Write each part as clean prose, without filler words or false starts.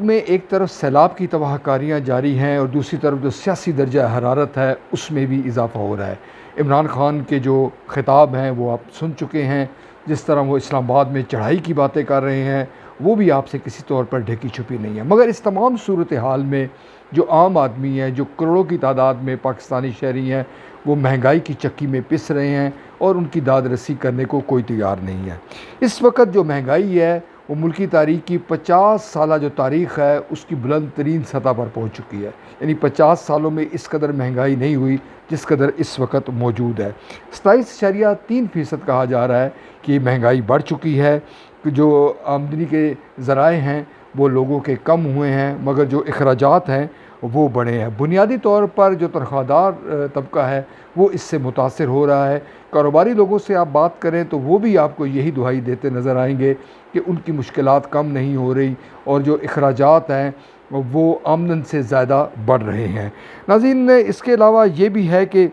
में एक तरफ सैलाब की तबाहकारियाँ जारी हैं और दूसरी तरफ जो सियासी दर्जा हरारत है उसमें भी इजाफ़ा हो रहा है। इमरान खान के जो ख़िताब हैं वो आप सुन चुके हैं, जिस तरह वो इस्लामाबाद में चढ़ाई की बातें कर रहे हैं वो भी आपसे किसी तौर पर ढकी छुपी नहीं है। मगर इस तमाम सूरत हाल में जो आम आदमी है, जो करोड़ों की तादाद में पाकिस्तानी शहरी हैं, वो महंगाई की चक्की में पिस रहे हैं और उनकी दाद रसी करने को कोई तैयार नहीं है। इस वक्त जो महंगाई है वो मुल्की तारीख़ की 50 साला जो तारीख़ है उसकी बुलंद तरीन सतह पर पहुँच चुकी है। यानी 50 सालों में इस कदर महंगाई नहीं हुई जिस कदर इस वक्त मौजूद है। 27.3% कहा जा रहा है कि महंगाई बढ़ चुकी है। जो आमदनी के ज़राए हैं वो लोगों के कम हुए हैं, मगर जो अखराजात हैं वो बढ़े हैं। बुनियादी तौर पर जो तनख्वाहदार तबका है वो इससे मुतासिर हो रहा है। कारोबारी लोगों से आप बात करें तो वो भी आपको यही दुहाई देते नज़र आएंगे कि उनकी मुश्किलात कम नहीं हो रही और जो अखराजात हैं वो आमदन से ज़्यादा बढ़ रहे हैं। नाज़रीन, इसके अलावा ये भी है कि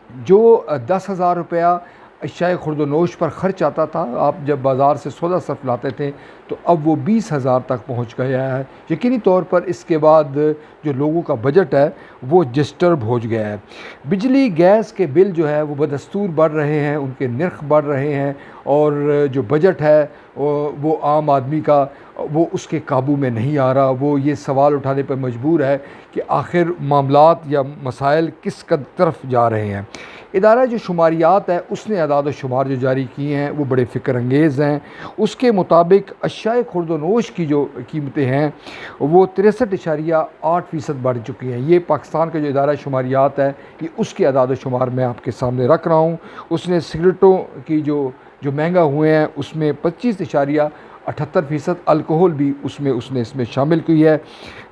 जो 10,000 रुपया अशियाए खुर्द-ओ-नोश पर ख़र्च आता था, आप जब बाज़ार से सौदा सर्फ लाते थे, तो अब वो 20,000 तक पहुंच गया है। यकीनी तौर पर इसके बाद जो लोगों का बजट है वो डिस्टर्ब हो गया है। बिजली गैस के बिल जो है वो बदस्तूर बढ़ रहे हैं, उनके नर्ख बढ़ रहे हैं और जो बजट है वो आम आदमी का वो उसके काबू में नहीं आ रहा। वो ये सवाल उठाने पर मजबूर है कि आखिर मामलात या मसाइल किस तरफ जा रहे हैं। इदारा जो शुमारियात है उसने अदाद व शुमार जो जारी किए हैं वो बड़े फ़िक्र अंगेज़ हैं। उसके मुताबिक अशियाए खुर्द-ओ-नोश की जो कीमतें हैं वो 63.8% बढ़ चुकी हैं। ये पाकिस्तान का जो इदारा शुमारियात है ये उसके अदाद व शुमार मैं आपके सामने रख रहा हूँ। उसने सिगरेटों की जो महंगा हुए हैं उसमें 25.78% अल्कोहल भी उसने इसमें शामिल की है।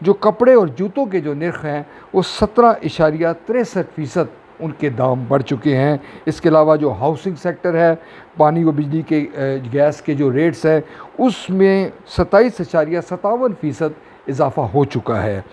जो कपड़े और जूतों के जो नर्ख हैं वो 17.63% उनके दाम बढ़ चुके हैं। इसके अलावा जो हाउसिंग सेक्टर है, पानी व बिजली के गैस के जो रेट्स हैं उसमें 27.57% इजाफ़ा हो चुका है।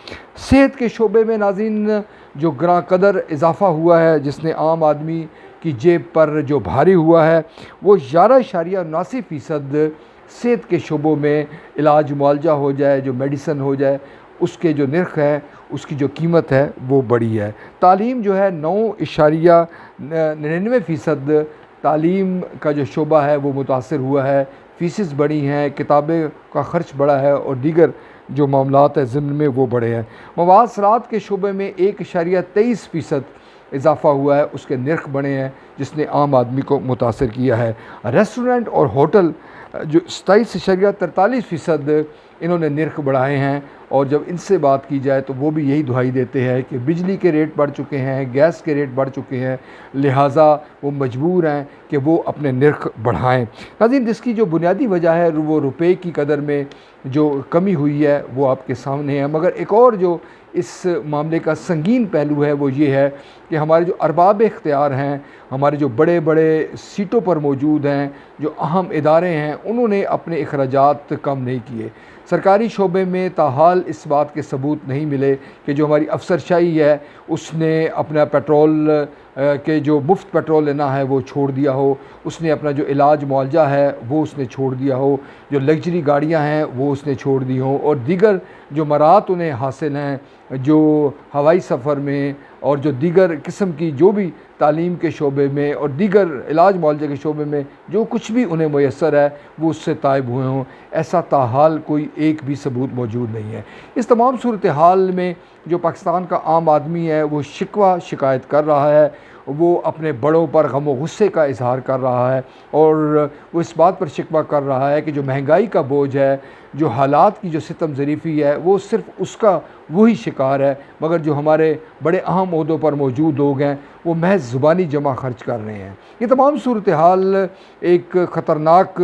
सेहत के शोबे में नाज़रीन जो ग्रां कदर इजाफ़ा हुआ है, जिसने आम आदमी की जेब पर जो भारी हुआ है, वो 11.79% सेहत के शोबों में इलाज मुआलजा हो जाए, जो मेडिसन हो जाए, उसके जो नर्ख है उसकी जो कीमत है वो बढ़ी है। तालीम जो है 9.99% तालीम का जो शोबा है वो मुतासर हुआ है। फ़ीसेस बढ़ी हैं, किताबें का ख़र्च बढ़ा है और दीगर जो मामलात है ज़िम्न में वो बढ़े हैं। मवासलात के शोबे में 1.23% इजाफ़ा हुआ है, उसके नर्ख बढ़े हैं जिसने आम आदमी को मुतासर किया है। रेस्टोरेंट और होटल जो 27.43% इन्होंने नर्ख बढ़ाए हैं और जब इनसे बात की जाए तो वो भी यही दुहाई देते हैं कि बिजली के रेट बढ़ चुके हैं, गैस के रेट बढ़ चुके हैं, लिहाजा वो मजबूर हैं कि वो अपने नर्ख बढ़ाएं। नाज़रीन, जिसकी जो बुनियादी वजह है वो रुपए की कदर में जो कमी हुई है वो आपके सामने है। मगर एक और जो इस मामले का संगीन पहलू है वो ये है कि हमारे जो अरबाब इख्तियार हैं, हमारे जो बड़े बड़े सीटों पर मौजूद हैं, जो अहम इदारे हैं, उन्होंने अपने अखराजात कम नहीं किए। सरकारी शोबे में ताहाल इस बात के सबूत नहीं मिले कि जो हमारी अफसरशाही है उसने अपना पेट्रोल के जो मुफ्त पेट्रोल लेना है वो छोड़ दिया हो, उसने अपना जो इलाज मुआलजा है वो उसने छोड़ दिया हो, जो लग्जरी गाड़ियां हैं वो उसने छोड़ दी हो और दीगर जो मरात उन्हें हासिल हैं, जो हवाई सफ़र में और जो दीगर किस्म की जो भी तालीम के शोबे में और दीगर इलाज मुआलजे के शोबे में जो कुछ भी उन्हें मुयस्सर है वो उससे तायब हुए हों, ऐसा ताहाल कोई एक भी सबूत मौजूद नहीं है। इस तमाम सूरत हाल में जो पाकिस्तान का आम आदमी है वो शिकवा शिकायत कर रहा है, वो अपने बड़ों पर गम व गुस्से का इजहार कर रहा है और वो इस बात पर शिकवा कर रहा है कि जो महंगाई का बोझ है, जो हालात की जो सितम ज़रीफ़ी है वो सिर्फ़ उसका वही शिकार है, मगर जो हमारे बड़े अहम ओहदों पर मौजूद लोग हैं वो महज ज़ुबानी जमा खर्च कर रहे हैं। ये तमाम सूरत हाल एक ख़तरनाक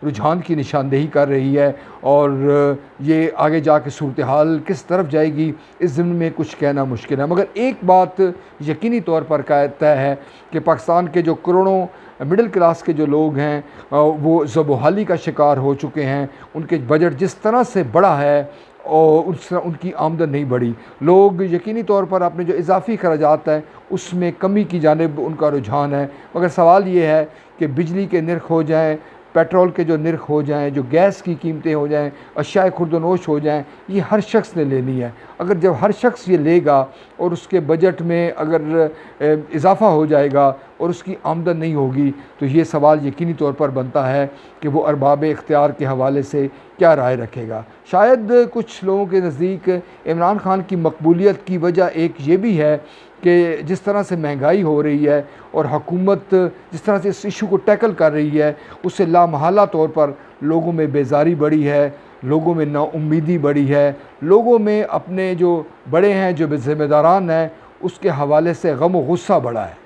रुझान की निशानदेही कर रही है और ये आगे जाके सूरत हाल किस तरफ जाएगी इस ज़िम्न में कुछ कहना मुश्किल है। मगर एक बात यकीनी तौर पर तय है कि पाकिस्तान के जो करोड़ों मिडिल क्लास के जो लोग हैं वो ज़बोहाली का शिकार हो चुके हैं। उनके बजट जिस तरह से बढ़ा है और उस तरह उनकी आमदन नहीं बढ़ी। लोग यकीनी तौर पर अपने जो इजाफ़ी खर्चात हैं उसमें कमी की जानिब उनका रुझान है। मगर सवाल ये है कि बिजली के नर्ख हो जाएँ, पेट्रोल के जो निर्ख हो जाएँ, जो गैस की कीमतें हो जाएँ, अशियाए खुर्दनोश हो जाएँ, ये हर शख्स ने लेनी है। अगर जब हर शख्स ये लेगा और उसके बजट में अगर इजाफ़ा हो जाएगा और उसकी आमदन नहीं होगी, तो ये सवाल यकीनी तौर पर बनता है कि वो अरबाब इख्तियार के हवाले से क्या राय रखेगा। शायद कुछ लोगों के नज़दीक इमरान खान की मकबूलियत की वजह एक ये भी है कि जिस तरह से महंगाई हो रही है और हुकूमत जिस तरह से इस इशू को टैकल कर रही है, उससे लामहला तौर पर लोगों में बेजारी बढ़ी है, लोगों में नाउम्मीदी बढ़ी है, लोगों में अपने जो बड़े हैं, जो ज़िम्मेदारान हैं, उसके हवाले से गम और गुस्सा बढ़ा है।